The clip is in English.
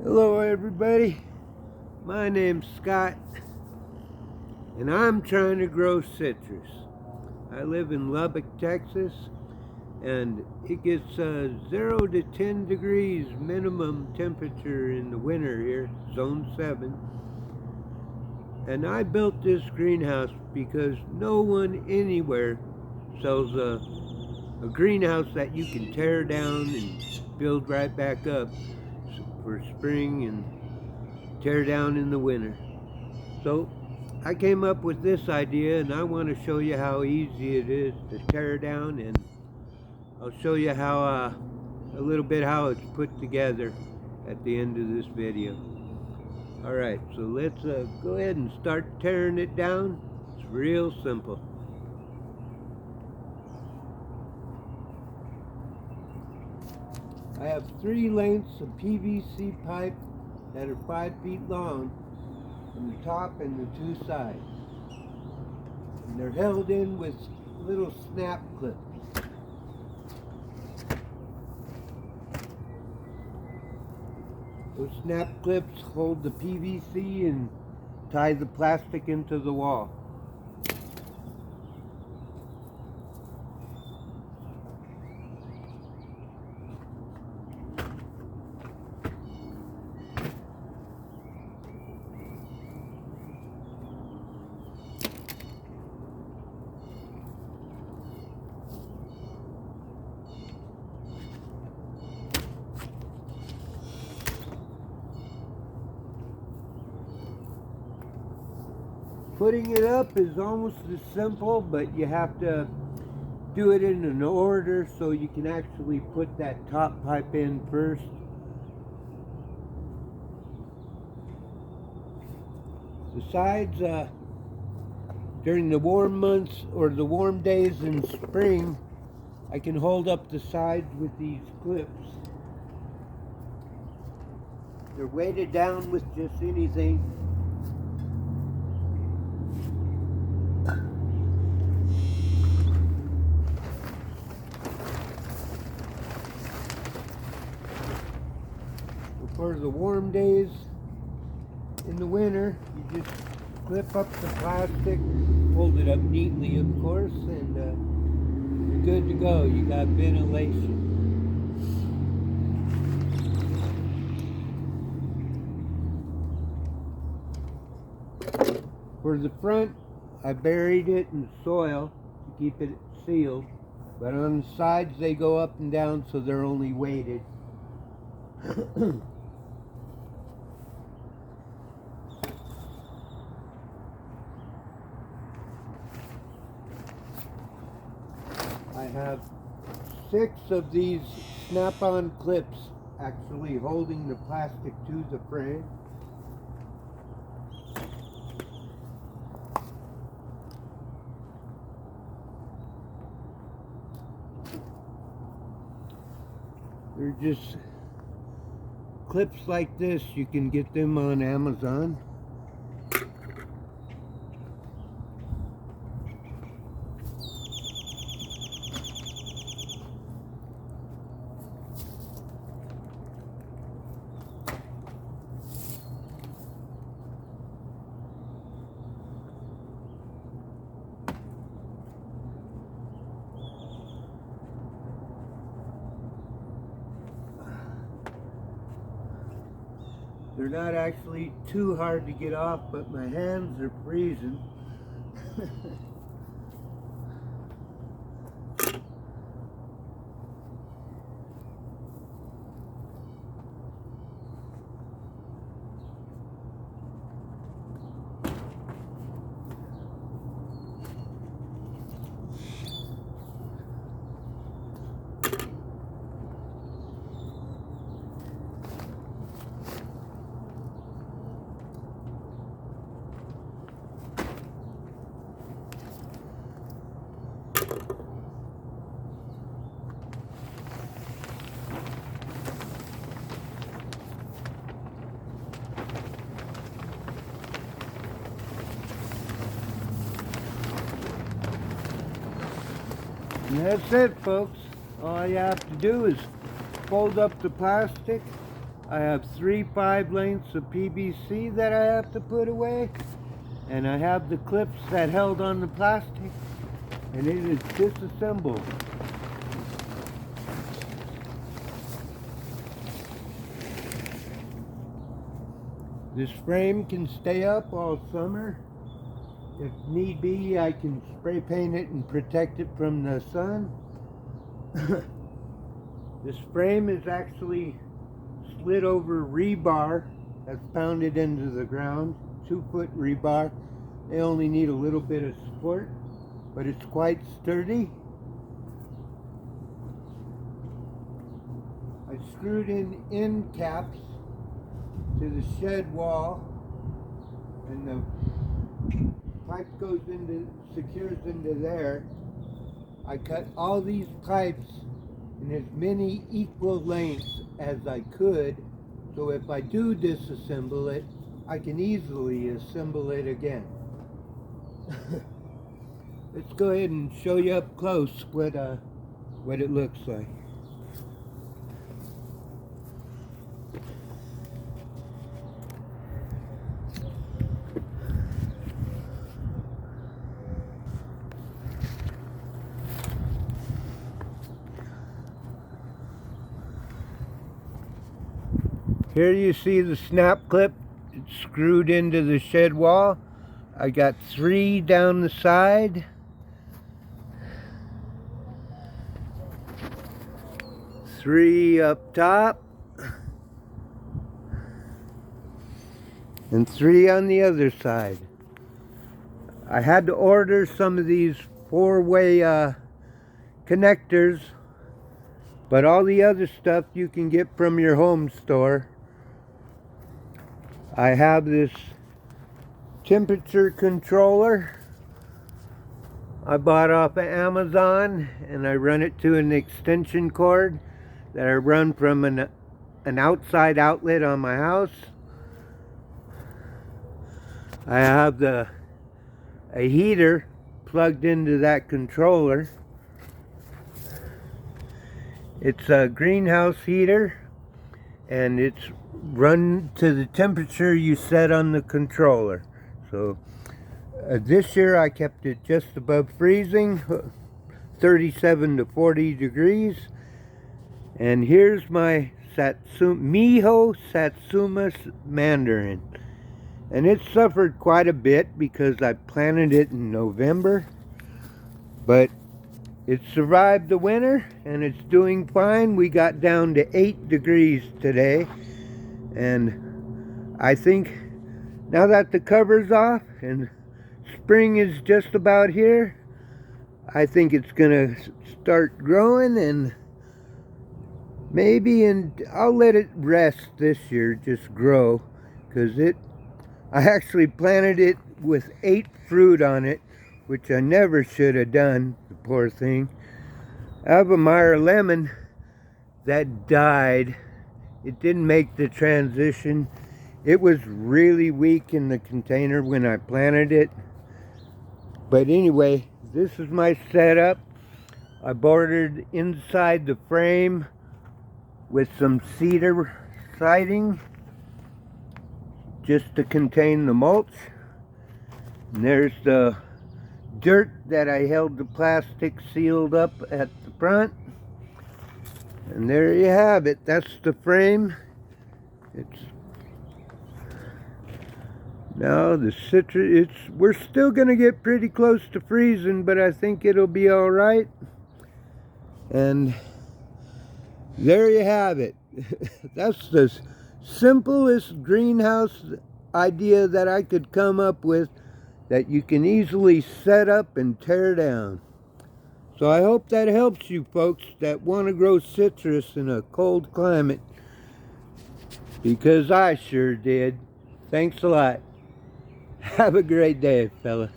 Hello everybody, my name's Scott and I'm trying to grow citrus. I live in Lubbock, Texas, and it gets 0 to 10 degrees minimum temperature in the winter here, zone 7. And I built this greenhouse because no one anywhere sells a greenhouse that you can tear down and build right back up for spring and tear down in the winter. So I came up with this idea, and I want to show you how easy it is to tear down, and I'll show you how a little bit how it's put together at the end of this video. Alright, so let's go ahead and start tearing it down. It's real simple. I have 3 lengths of PVC pipe that are 5 feet long from the top and the 2 sides. And they're held in with little snap clips. Those snap clips hold the PVC and tie the plastic into the wall. Putting it up is almost as simple, but you have to do it in an order so you can actually put that top pipe in first. The sides, during the warm months or the warm days in spring, I can hold up the sides with these clips. They're weighted down with just anything. For the warm days in the winter, you just clip up the plastic, hold it up neatly of course, and you're good to go. You got ventilation. For the front, I buried it in soil to keep it sealed, but on the sides they go up and down so they're only weighted. I have 6 of these snap-on clips actually holding the plastic to the frame. They're just clips like this. You can get them on Amazon. They're not actually too hard to get off, but my hands are freezing. And that's it, folks. All you have to do is fold up the plastic. I have 3 5/lengths of PVC that I have to put away, and I have the clips that held on the plastic, and it is disassembled. This frame can stay up all summer. If need be, I can spray paint it and protect it from the sun. This frame is actually slid over rebar that's pounded into the ground, 2-foot rebar. They only need a little bit of support, but it's quite sturdy. I screwed in end caps to the shed wall, and the pipe goes into, secures into there. I cut all these pipes in as many equal lengths as I could, so if I do disassemble it, I can easily assemble it again. Let's go ahead and show you up close what it looks like. Here you see the snap clip. It's screwed into the shed wall. I got 3 down the side. 3 up top. And 3 on the other side. I had to order some of these 4-way connectors, but all the other stuff you can get from your home store. I have this temperature controller I bought off of Amazon, and I run it to an extension cord that I run from an outside outlet on my house. I have a heater plugged into that controller. It's a greenhouse heater, and it's run to the temperature you set on the controller. So this year I kept it just above freezing, 37 to 40 degrees. And here's my Miho Satsuma mandarin. And it suffered quite a bit because I planted it in November, but it survived the winter and it's doing fine. We got down to 8 degrees today, and I think now that the cover's off and spring is just about here, I think it's gonna start growing, and I'll let it rest this year, just grow, because I actually planted it with 8 fruit on it, which I never should have done, the poor thing. I have a Meyer lemon that died. It didn't make the transition. It was really weak in the container when I planted it. But anyway, this is my setup. I bordered inside the frame with some cedar siding just to contain the mulch. And there's the dirt that I held the plastic sealed up at the front. And there you have it. That's the frame. Now the citrus, we're still gonna get pretty close to freezing, but I think it'll be all right. And there you have it. That's the simplest greenhouse idea that I could come up with, that you can easily set up and tear down. So I hope that helps you folks that want to grow citrus in a cold climate, because I sure did. Thanks a lot. Have a great day, fella.